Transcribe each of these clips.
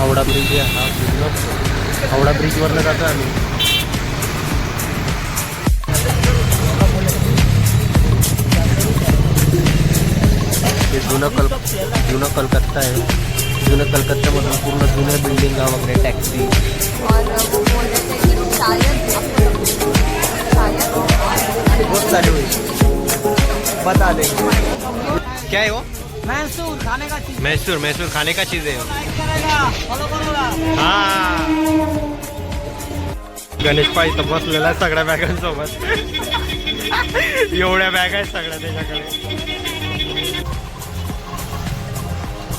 Howrah bridge आहे हा पूर्ण. हावडा ब्रिजवरनं जातो आम्ही. हे जुनं कलकत्ता आहे. जुनं कलकत्त्यामधून पूर्ण जुन्या बिल्डिंगा वगैरे टॅक्सी. बहुत सारे हुई बता देंगे. क्या है वो? मैसूर खाने का चीज. मैसूर खाने का चीज है. हाँ गणेश पाई तर बसलेला सगळ्या बॅगांसोबत. एवढ्या बॅग आहेत सगळ्या त्याच्याकडे.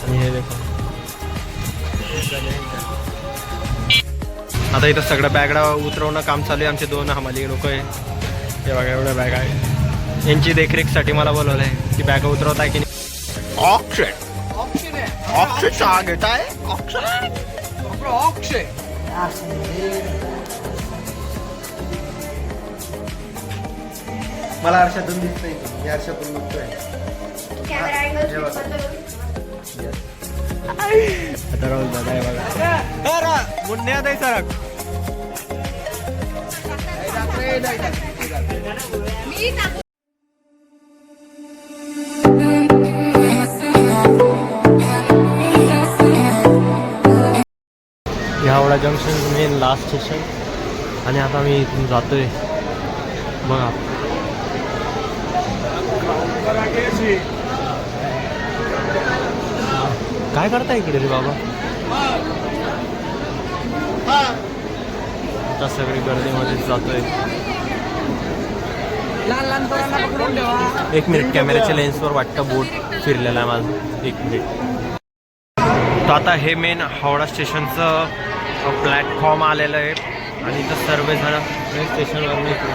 आणि हे देखो आता इथं सगळ्या बॅगडा उतरवणं काम चालू आहे. आमचे 2 हमाली लोक आहे. हे बघा एवढ्या बॅग आहे. यांची देखरेखसाठी मला बोलवलं आहे की बॅग उतरवत आहे की नाही. ऑक्शन चहा घेत आहे. ऑक्शन मला आरशातून दिसतंय. मी आरशातून बघतोय. आता राहुल दादा आहे बघा. मुन्ने आहे सरक. Howrah junction main last station. आणि आता मी इथून जातोय बघा. काय करता इकडे रे बाबा. आता सगळी गर्दीमध्ये जातोय. एक मिनिट कॅमेऱ्याच्या लेन्सवर वाटतं बोट फिरलेला आहे माझं. एक मिनिट. तर आता हे मेन हावडा स्टेशनचं प्लॅटफॉर्म आलेलं आहे. आणि इथं सर्वजण स्टेशनवर मिळतो.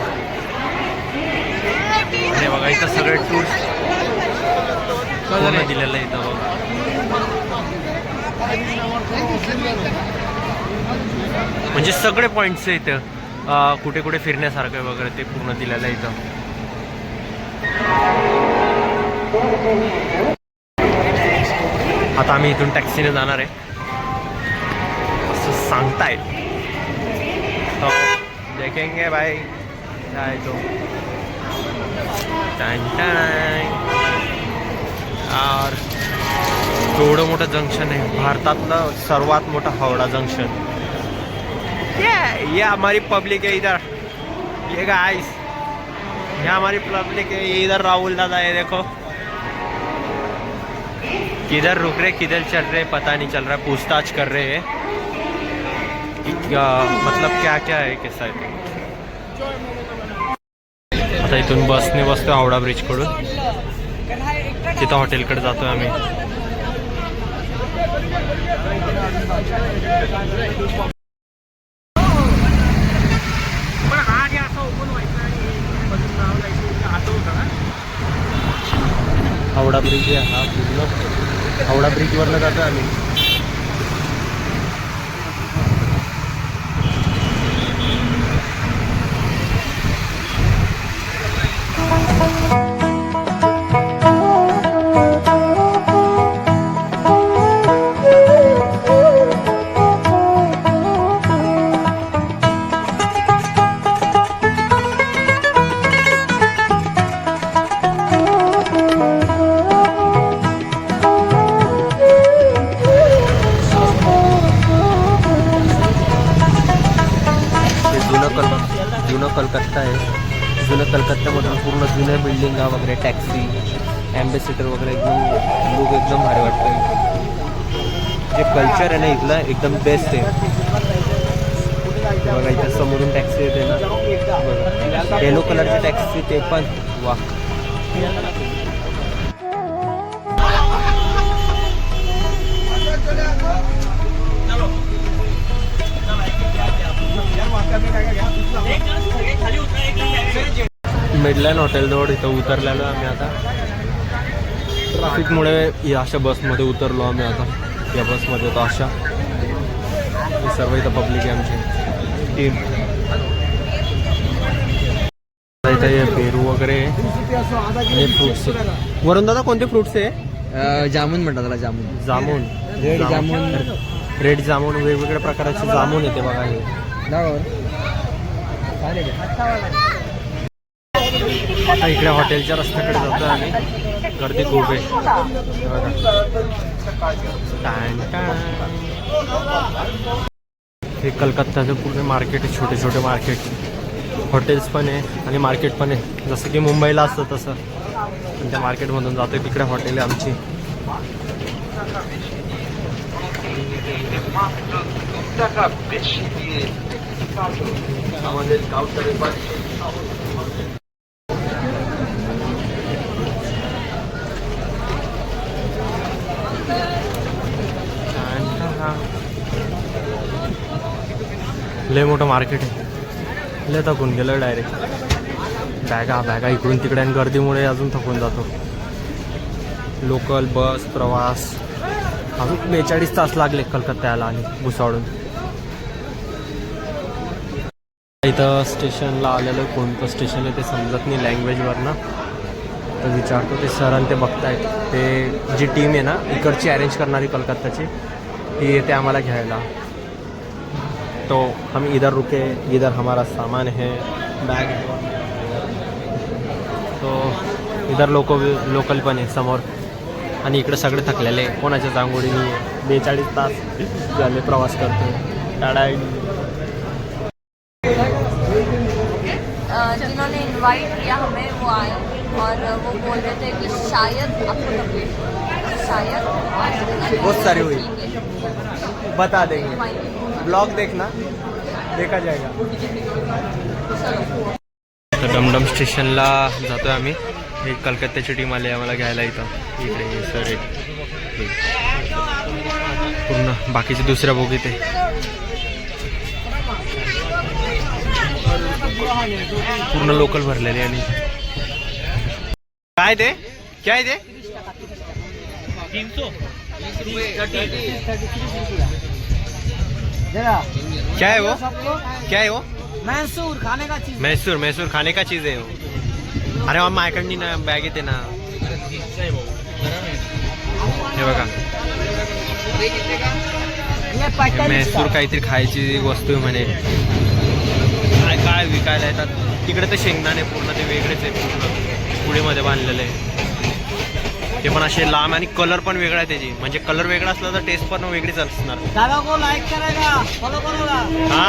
आणि बघा इथं सगळे टूर्स पूर्ण दिलेलं आहे इथं बघा. म्हणजे सगळे पॉईंट्स आहे इथं. कुठे कुठे फिरण्यासारखं वगैरे ते पूर्ण दिलेलं आहे इथं. आता आम्ही इथून टॅक्सीने जाणार आहे असं सांगताय. तो देखेंगे भाई काय तो. और एवढं मोठं जंक्शन आहे. भारतातलं सर्वात मोठं हावडा जंक्शन. ये हमारी पब्लिक है इधर. ये गाइस ये हमारी पब्लिक है. इधर राहुल दादा है देखो. किधर रुक रहे किधर चल रहे पता नहीं चल रहा. पूछताछ कर रहे हैं मतलब क्या क्या है कैसा है. आता इथून बसने बसतो हावडा ब्रिज कडून. तिथं हॉटेलकडे जातोय आम्ही. हावडा ब्रिज आहे हा पूर्ण. हावडा ब्रिजवरनं जातो आम्ही. जुनं कलकत्ता आहे. जुनं कलकत्त्यामधून पूर्ण जुन्या बिल्डिंगा वगैरे टॅक्सी ॲम्बेसिडर वगैरे एकदम लोक एकदम भारी वाटतं. जे कल्चर आहे ना इथलं एकदम बेस्ट आहे. बघा इथं समोरून टॅक्सी येते ना बघा. येलो कलरची टॅक्सी ते पण वा. मिडलँड हॉटेलजवळ इथं उतरलेलो आम्ही आता. ट्रॅफिकमुळे या अशा बसमध्ये उतरलो आम्ही आता. या बसमध्ये तर अशा हे सर्व इथं पब्लिक आहे आमची टीम. इथं हे पेरू वगैरे हे फ्रूट्स. वरून दादा कोणते फ्रूट्स आहे? जामून म्हणतात त्याला. जामून जामून रेड जामून रेड जामून, वेगवेगळ्या प्रकारचे जामून येते बघा हे. आता इकडे हॉटेलच्या रस्त्याकडे जातो आम्ही. गर्दी खूप आहे हे कलकत्त्याचं पूर्ण मार्केट आहे. छोटे छोटे मार्केट, हॉटेल्स पण आहे आणि मार्केट पण आहे. जसं की मुंबईला असतं तसं. पण त्या मार्केटमधून जातोय तिकडे हॉटेल आहे आमची. लय मोठं मार्केट आहे. लय थकून गेलं डायरेक्ट. बॅगा इकडून तिकडे आणि गर्दीमुळे अजून थकून जातो. लोकल बस प्रवास अजून 42 तास लागले कलकत्त्याला आणि भुसावळून. इथं स्टेशनला आलेलं कोणतं स्टेशन आहे ते समजत नाही लँग्वेजवरनं. तर विचारतो ते सर आणि ते बघतायत. ते जी टीम आहे ना इकडची अरेंज करणारी कलकत्त्याची, ती येते आम्हाला घ्यायला. तो हम इधर रुके, इधर हमारा सामान है, बैग है. तो इधर लोकल पण आहे समोर. आणि इकडे सगळे थकलेले, कोणाच्या चांगोडी नाही आहे. 42 तास झाले प्रवास करतो. टाळा जिन्होंने इनवाइट किया हमें वो आए और वो बोल रहे थे कि शायद आपको तकलीफ, शायद बहुत सारी हुई, बता देंगे. ब्लॉग देखना, देखा जाएगा. तर डमडम स्टेशनला जातोय आम्ही. एक कलकत्त्याची टीम आली आम्हाला घ्यायला इथं. इकडे सर एक पूर्ण बाकीचे दुसऱ्या बोगीत आहे. पूर्ण लोकल भरलेले. आणि काय ते काय ते 300 क्या है वो, क्या है वो? मैसूर खाने का चीज. मैसूर खाने का चीज आहे वो. अरे मग माझ्याकडनी ना बॅग येते ना. हे बघा मैसूर काहीतरी खायची वस्तू आहे म्हणे. काय काय विकायला येतात तिकडे. तर शेंगदाणे पूर्ण ते वेगळेच आहे. पूर्ण पुढेमध्ये बांधलेले आहे ते पण असे लांब. आणि कलर पण वेगळा आहे त्याची. म्हणजे कलर वेगळा असला तर टेस्ट पण वेगळीच असणार. दादा को लाइक करेगा, फॉलो करेगा. हा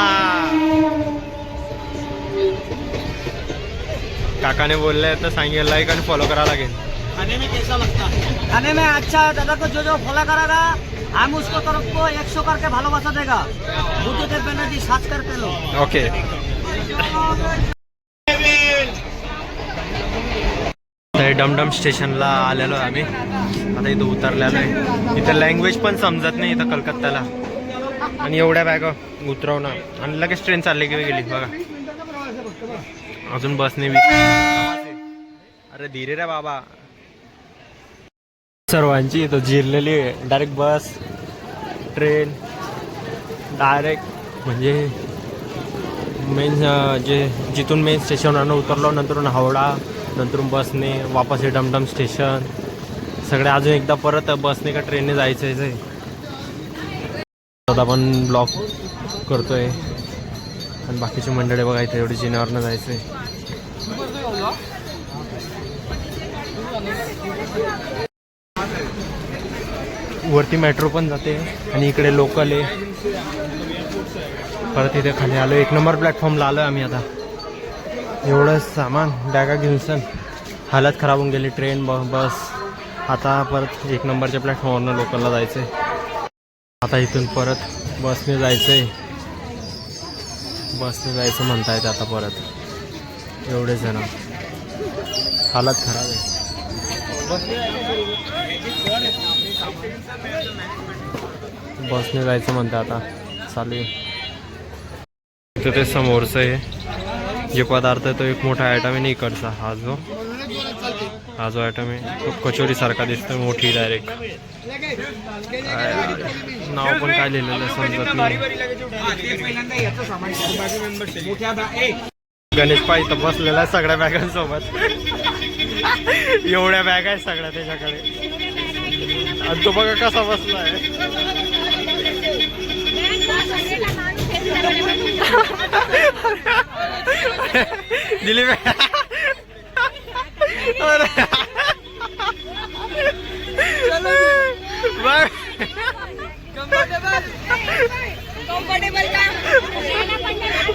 काकाने बोलले तर सांगेल लाईक आणि फॉलो करावं लागेल. खाने में कैसा लगता है? खाने में अच्छा है. दादा को जो फॉलो करेगा हम उसको तरफ को 100 करके भालोबासा देगा. बुद्धदेव बनर्जी साथ करते लो. ओके. डमडम स्टेशनला आलेलो आम्ही. आता इथं उतरलेलो आहे. इथं लँग्वेज पण समजत नाही इथं कलकत्त्याला. आणि एवढ्या बॅगा उतरवणं आणि लगेच ट्रेन चालली की गेली बघा. अजून बसने अरे धीरे रे बाबा. सर्वांची इथं जिरलेली आहे. डायरेक्ट बस ट्रेन डायरेक्ट म्हणजे मेन जे जिथून मेन स्टेशनवरनं उतरलो नंतर हावडा, नंतर बसने वापस हे डमडम स्टेशन. सगळे अजून एकदा परत बसने का ट्रेनने जायचं आहे. आता आपण ब्लॉक करतोय आणि बाकीची मंडळी बघा इथे एवढी जिन्यावरनं जायचं आहे. वरती मेट्रो पण जाते आणि इकडे लोकल आहे. परत इथे खाली आलो. 1 नंबर प्लॅटफॉर्मला आलो आम्ही. आता एवढं सामान बॅगा घेऊन सण हालत खराब होऊन गेली. Train bus. आता परत 1 नंबरच्या प्लॅटफॉर्मवरनं लोकलला जायचं आहे. आता इथून परत बसने जायचं आहे. बसने जायचं म्हणतायत आता परत. एवढे जण हालत खराब आहे. बसने जायचं म्हणतात आता. चालू आहे इथं ते समोरचं आहे जे पदार्थ आहे तो एक मोठा आयटम आहे. नाही इकडचा हा जो आयटम आहे तो कचोरी सारखा दिसतो. मोठी डायरेक्ट. नाव पण काय लिहिलेलं समजत नाही. गणेश पाय इथं बसलेला आहे सगळ्या बॅगांसोबत. एवढ्या बॅग आहेत सगळ्या त्याच्याकडे. आणि तो बघा कसा बसला आहे. दिलीप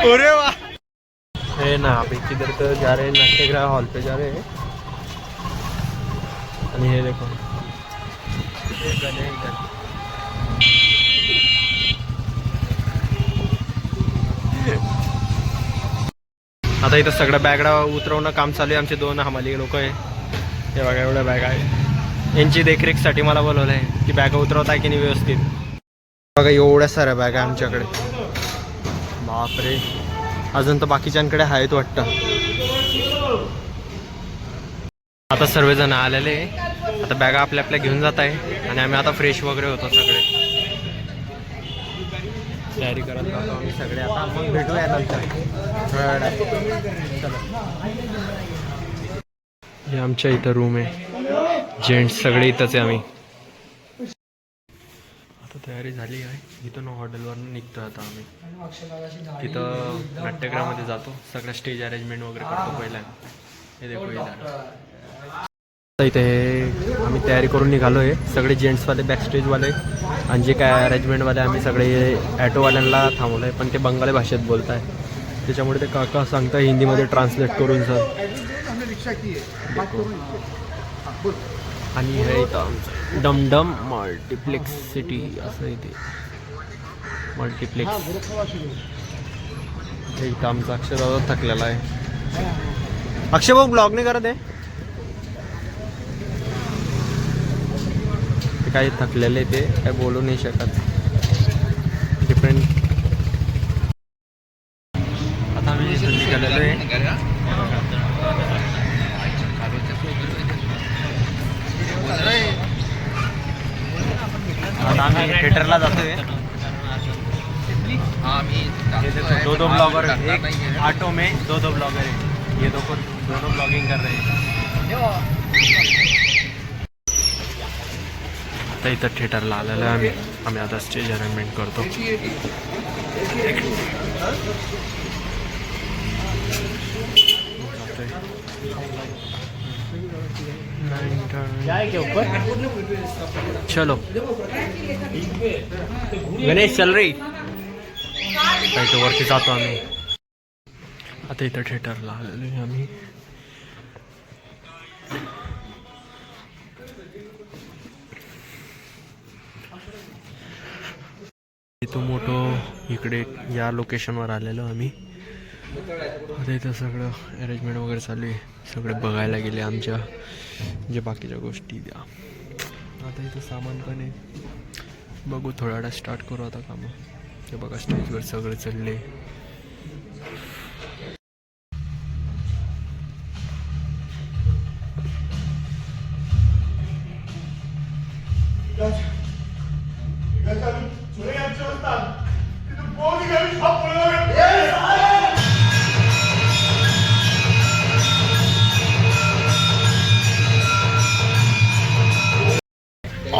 अरे वाह है ना अभी किधर तो जा रहे हैं नाट्यगृह हॉल पे जा रहे हैं आणि हे देखो आता इथं सगळं बॅगडा उतरवणं काम चालू आहे. आमचे 2 हमाली लोक आहे. हे बघा एवढ्या बॅग आहे. यांची देखरेखसाठी मला बोलवलं आहे की बॅग उतरवत आहे की नाही व्यवस्थित. बघा एवढ्या साऱ्या बॅग आहे आमच्याकडे. बापरे अजून तर बाकीच्यांकडे आहेत वाटतं. आता सर्वजण आलेले आता बॅगा आपल्या आपल्या घेऊन जात आहे आणि आम्ही आता फ्रेश वगैरे होतो सगळे तयारी करत राहतो आम्ही सगळे. आता मग भेटूया नंतर. हे आमच्या इथं रूम आहे. जेंट्स सगळे इथंच आहे. आम्ही आता तयारी झाली आहे. इथून हॉटेलवरून निघतो आता आम्ही. तिथं नाट्यगृहामध्ये जातो. सगळं स्टेज अरेंजमेंट वगैरे करतो पहिला. हे देखो इथे आम्ही तयारी करून निघालो आहे. सगळे जेंट्सवाले बॅकस्टेजवाले आणि जे काय अरेंजमेंटवाले आम्ही सगळे ॲटोवाल्यांना थांबवलं आहे. पण ते बंगाली भाषेत बोलत आहे त्याच्यामुळे ते काका सांगताय हिंदीमध्ये ट्रान्सलेट करून सर. आणि हे इथं आमचं डमडम मल्टिप्लेक्स सिटी असं इथे मल्टिप्लेक्स. हे इथं आमचा अक्षर थकलेला आहे. अक्षय भाऊ ब्लॉग नाही करत आहे. ते काही थकलेले ते काय बोलू नाही शकत. डिफरंट. आता आम्ही निघालेलो आहे. आता आम्ही थिएटरला जातोय. 2 ब्लॉगर एक ऑटो में 2 ब्लॉगर है. ये दोनों ब्लॉगिंग कर रहे हैं. आता इथं थिएटरला आलेलं आहे आम्ही आता स्टेज अरेंजमेंट करतो. चलो गणेश चल रही. इथं वरती जातो आम्ही. आता इथं थिएटरला आलेलो आहे आम्ही. इथं मोठं इकडे या लोकेशनवर आलेलो आम्ही. आता इथं सगळं अरेंजमेंट वगैरे चालू आहे. सगळे बघायला गेले आमच्या जे बाकीच्या गोष्टी द्या. आता इथं सामान पण आहे. बघू थोड्या वेळा स्टार्ट करू आता कामं. ते बघा स्टेजवर सगळे चढले.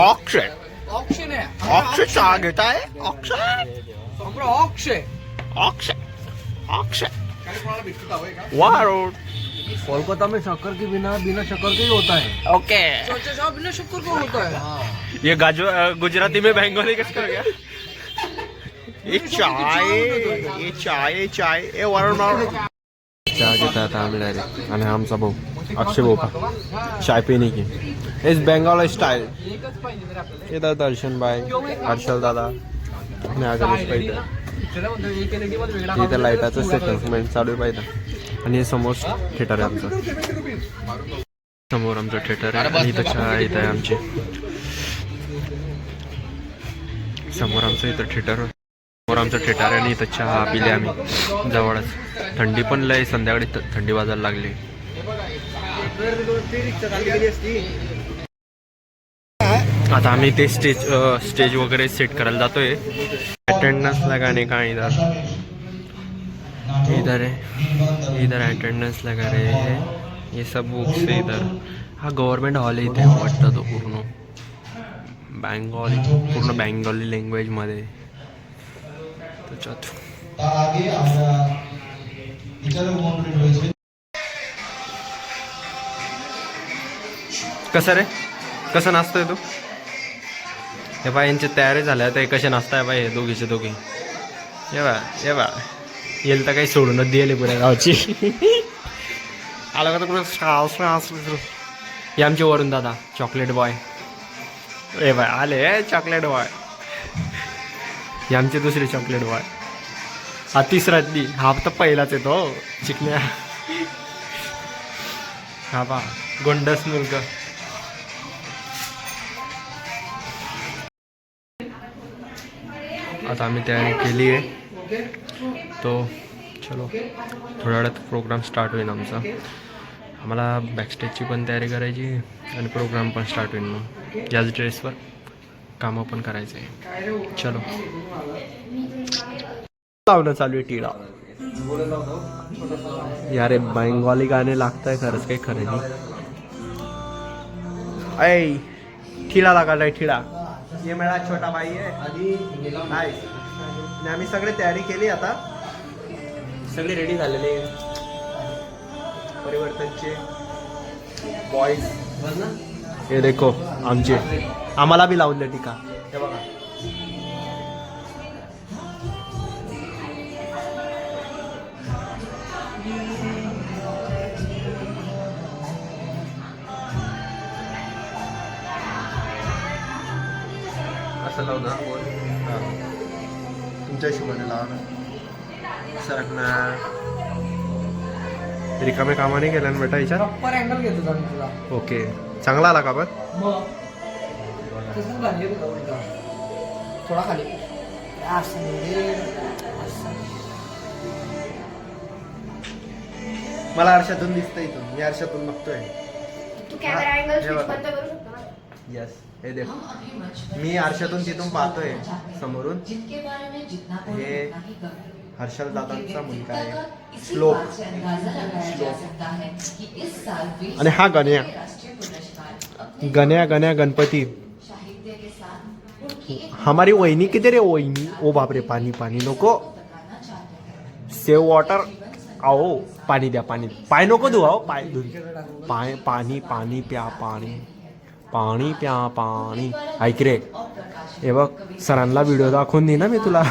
ऑक्शन ऑक्शन है. ऑक्शन चहा घेत आहे. ऑक्शन ऑक्शन ऑक्शन ऑक्शन वाह रोड. कोलकाता में शक्कर के बिना शक्कर के ही होता है. ओके बिना शक्कर को होता है. ये गुजराती में बंगाली किसका गया. ये चाय ए वरुण चहा घेता आता आम्ही डायरेक्ट. आणि आमचा भाऊ अक्षय भाऊ का चाय पिणे की इस बंगाल स्टाईल. इथं दर्शन भाई हर्षल दादा आणि आगमेश पाहिजे. इथं लाईटाचं सेटलमेंट चालू आहे पाहिजे. आणि हे समोर थिएटर आहे आमचं. समोर आमचं थिएटर आहे आणि इथं चहा इथं आहे आमची. समोर आमचं इथं थिएटर. समोर आमचं थिएटर आहे आणि इथं चहा पिले आम्ही जवळच. थंडी पण लय संध्याकाळी थंडी वाजायला लागली. आता आम्ही ते स्टेज वगैरे सेट करायला जातोय. अटेंडन्स लगाने का इधर है. इधर अटेंडन्स लगा रहे हैं. ये सब बुक्स है इधर. हा गव्हर्नमेंट हॉल आहे इथे वाटतं तो पूर्ण बंगाली लँग्वेजमध्ये. त्याच्यात তার আগে আমরা বিচারক মন্ডলী রয়েছে। कसं रे कसं नाचतोय तू? हे बा यांची तयारी झाल्या ते कसे नाचताय बा हे दोघीचे दोघी. ये बा येईल तर काही सोडूनच दिले पुऱ्या गावची. आला का तर कुठं हे आमचे वरून दादा चॉकलेट बॉय. ए बाय आले चॉकलेट बॉय. हे आमचे दुसरे चॉकलेट बॉय. हा तिसरा दी हा तर पहिलाच येतो चिकण्या. हा बा गोंडस मुलगा. आता आम्ही तयारी केली आहे तो चलो थोड्या वेळात प्रोग्राम स्टार्ट होईल आमचा. आम्हाला बॅकस्टेजची पण तयारी करायची आणि प्रोग्राम पण स्टार्ट होईल. मग याच ड्रेसवर कामं पण करायचं आहे. चलो लावणं चालू आहे टिळा. यारे बेंगॉली गाणे लागतंय खरंच काही खरं नाही. ऐ ठिळा लागायला ठिळा. ये मेरा छोटा भाई है नाईस. आणि आम्ही सगळे तयारी केली आता सगळे रेडी झालेले परिवर्तनचे बॉईज. हे देखो आमचे आम्हाला बी लावले टीका. हे बघा असं लावणार तुमच्या हिशोबाने लावणार. सरकणार रिकामे कामाने केल्या ना बेटा याच्यात. प्रॉपर अँगल घेतो आम्ही तुला. ओके चांगला आला का पण? मग तसंच घाली उलटा थोडा खाली असं नाही असं. मला आरशातून दिसतंय इथून. मी आरशातून बघतोय. तू कॅमेरा अँगल हे स्विच बघ. बंद करू शकतो ना. यस हे देख मी आरशातून तिथून पाहतोय समोरून. हे हर्षल दादांचा मुलगा आहे श्लोक. आणि हा गण्या गण्या गण्या गणपती. हमारी वहिनी किती रे वहिनी. ओ बापरे पाणी पाणी नको. सेव वॉटर आओ पाणी द्या पाणी. पाय नको धुवा हो पाय धु. पाय पाणी पाणी प्या पाणी पाणी प्या पाणी. ऐक रे हे बघ सरांना व्हिडिओ दाखवून दे ना मी तुला.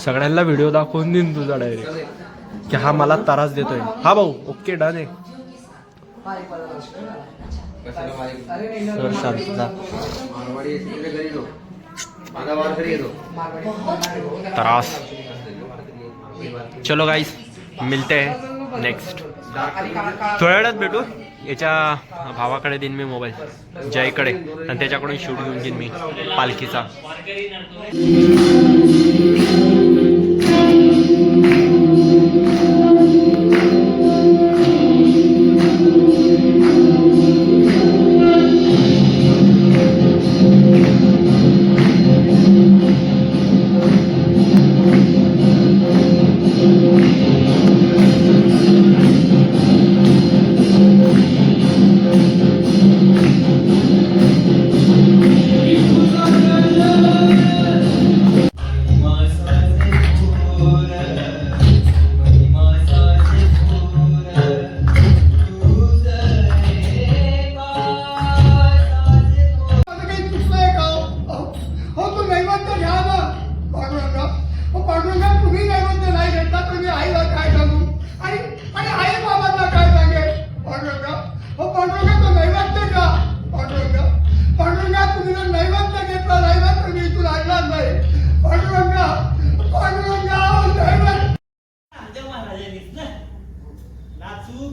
सगळ्यांना व्हिडिओ दाखवून देईन तुझा डायरेक्ट की हा मला त्रास देतोय. हा भाऊ ओके डन आहे. शांतता त्रास. चलो गाईस मिलते हैं नेक्स्ट. थोड्या वेळात भेटू. याच्या भावाकडे देईन मी मोबाईल जयकडे आणि त्याच्याकडून शूट घेऊन घेईन मी पालखीचा.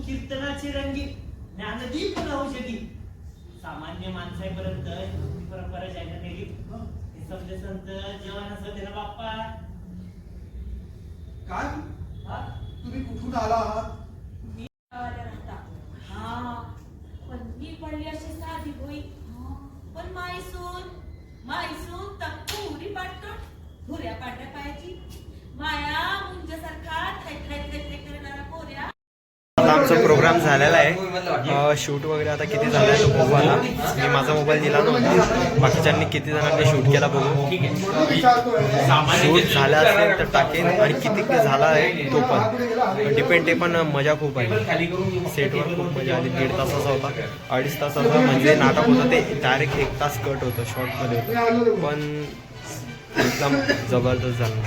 कीर्तनाची रंगी ज्ञानदीप औषधी सामान्य माणसापर्यंत परंपरा ज्यांना नेली समजे संत जेवण असते ना बाप्पा. काय तुम्ही कुठून आला आहात? हा पण मी पडली अशी साधी होई. पण मायसून तक्कुरी पाटकट घुऱ्या पाट्या पायाची माया मुंजासारखा थाय थाय थाय थाय करणारा पोऱ्या. आमचा प्रोग्राम झालेला आहे. शूट वगैरे आता किती झालं आहे तो बघू. आता मी माझा मोबाईल दिला नव्हता, बाकीच्यांनी किती जणांनी शूट केला बघू. शूट झाला असेल तर टाकेन आणि किती झाला आहे तो पण डिपेंड. ते पण मजा खूप आहे. सेटवर खूप मजा आली. 1.5 तासाचा होता, 2.5 तासाचा म्हणजे नाटक होतं ते डायरेक्ट 1 तास कट होतं, शॉर्टमध्ये होतं, पण एकदम जबरदस्त झालं.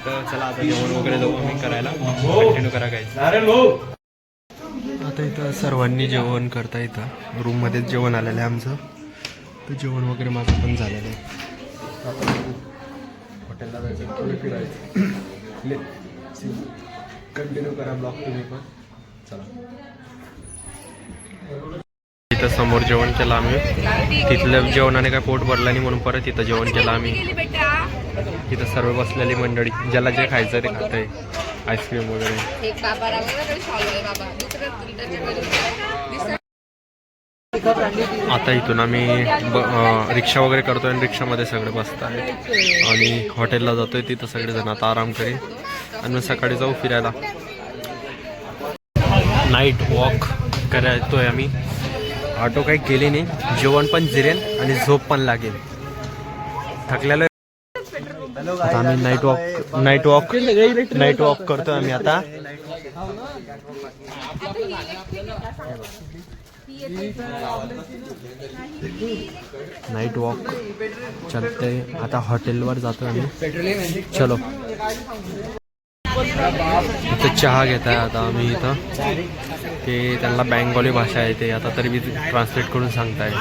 तर चला आता जेवण वगैरे जाऊ आम्ही करायला. कंटिन्यू करा काय. आता इथं सर्वांनी जेवण करता येतं. रूममध्येच जेवण आलेलं आहे आमचं. तर जेवण वगैरे माझं पण झालेलं आहे. आता हॉटेलला जायचं, थोडं फिरायचं. कंटिन्यू करा ब्लॉग तुम्ही पण. चला इथं समोर जेवण केलं आम्ही. तिथल्या जेवणाने काय पोट भरलं नाही म्हणून परत इथं जेवण केलं आम्ही. इथं सर्व बसलेली मंडळी, ज्याला जे खायचं ते खात आहे. आईस्क्रीम वगैरे. आता इथून आम्ही रिक्षा वगैरे करतोय आणि रिक्षामध्ये सगळे बसत आहेत आणि हॉटेलला जातोय. तिथं सगळेजण आता आराम करीन आणि मग सकाळी जाऊ फिरायला. नाईट वॉक करायचोय आम्ही. ऑटो काही केली नाही, जेवण पण जिरेल आणि झोप पण लागेल. थकलेलं आता आम्ही नाईट वॉक करतोय आम्ही आता. नाईट वॉक चलते. आता हॉटेलवर जातोय आम्ही. चलो इथं चहा घेत आहे आता आम्ही. इथं ते त्यांना बँगॉली भाषा आहे ते आता तरी मी ट्रान्सलेट करून सांगताय.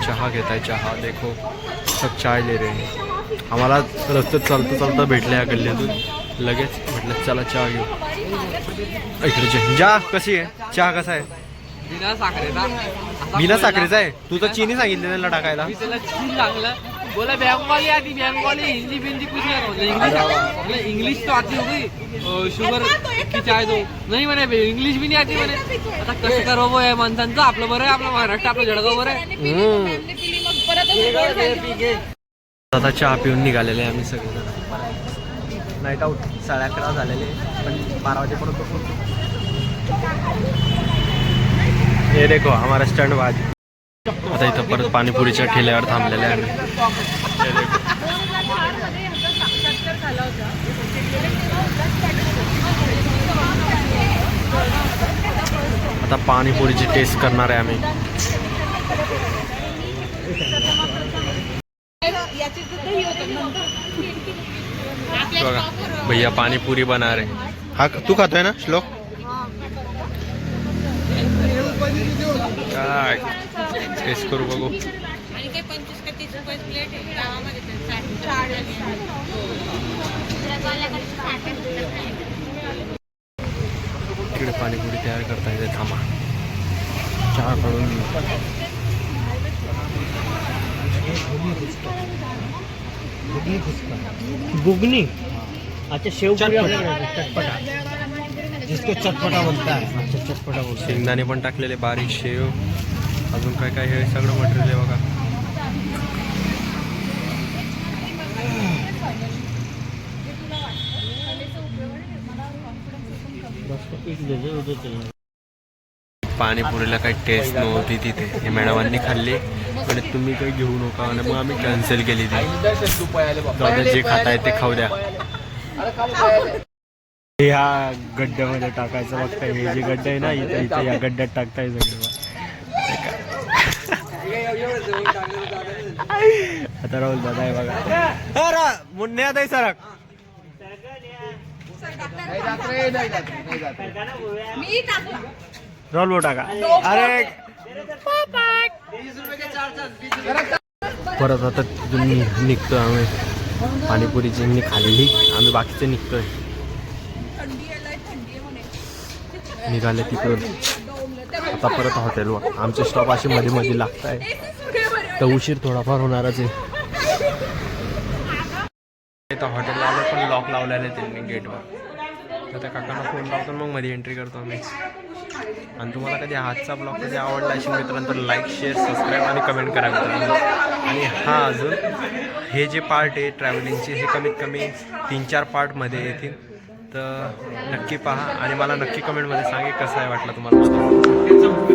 चहा घेत आहे. चहा देखो सब चाय ले रहे हैं. आम्हाला रस्त्यात चालता भेटले या गल्लीतून. लगेच म्हटलं चला चहा घेऊ. इकडे जा. कशी आहे चहा? कसा आहे? बिना साखरेचा आहे. तू तर चीनी सांगितले त्यांना टाकायला. बोला बंगाली आती, बंगाली हिंदी बिंदी कुछ नहीं आता. इंग्लिश तो आती होगी, शुगर की चाय दो. नाही म्हणे इंग्लिश भी नहीं आती म्हणे. आता कसं करो वो आहे माणसांचं. आपलं बरं आहे, आपलं महाराष्ट्र, आपलं जळगाव बरं आहे. आता चहा पिऊन निघालेले आम्ही सगळे. नाईट आउट 11:30 झालेले पण 12 वाजेपर्यंत पोहोचतो. हे देखो हमारा स्टँड वाज. आता इथं परत पाणीपुरीच्या ठेल्यावर थांबलेले आहे. आता पाणीपुरीची टेस्ट करणार आहे आम्ही. बघा भैया पाणीपुरी बना रहे. हा तू खातोय ना श्लोक? काय टेस्ट करू बघू. इकडे पाणीपुरी तयार करता येते. थांबा चहा काढून. बुगनी. अच्छा शेव चटपटा, जिसको चटपटा बोलता है. अच्छा चटपटा बोलता. शेंगदाणे पण टाकलेले, बारीक शेव, अजून काय काय हे सगळं मटेरियल आहे बघा. पाणीपुरीला काही टेस्ट नव्हती तिथे. हे मॅडमांनी खाल्ली आणि तुम्ही काही घेऊ नका आणि मग आम्ही कॅन्सल केली ती. जे खाताय ते खाऊ द्या. ह्या गड्ड्यामध्ये टाकायचं बघताय. हे जे गड्डे आहे ना इथं इथं या गड्ड्यात टाकताय सगळं. आता राहुल दादा आहे बघा. मुन्ने आता आहे सरक. राहुल भाऊ टाका. अरे परत आता तुम्ही निघतोय आम्ही. पाणीपुरीची खाल्ली आम्ही, बाकीचे निघतोय. निघाले तिकडून आता परत हॉटेलवर. आमचे स्टॉप असे मध्ये मध्ये लागत आहे तर उशीर थोडाफार होणारच आहे. हॉटेलला आलो पण लॉक लावलेलं आहे त्यांनी गेटवर. तर त्या काकांना फोन लावतो मग मध्ये एंट्री करतो आम्ही. आणि तुम्हाला कधी आजचा ब्लॉग कधी आवडला असेल मित्रांनो तर लाईक शेअर सबस्क्राईब आणि कमेंट करा मित्रांनो. आणि हा अजून हे जे पार्ट आहे ट्रॅव्हलिंगचे हे कमीत कमी 3-4 पार्टमध्ये येतील. तर नक्की पहा आणि मला नक्की कमेंटमध्ये सांगे कसं आहे वाटलं तुम्हाला.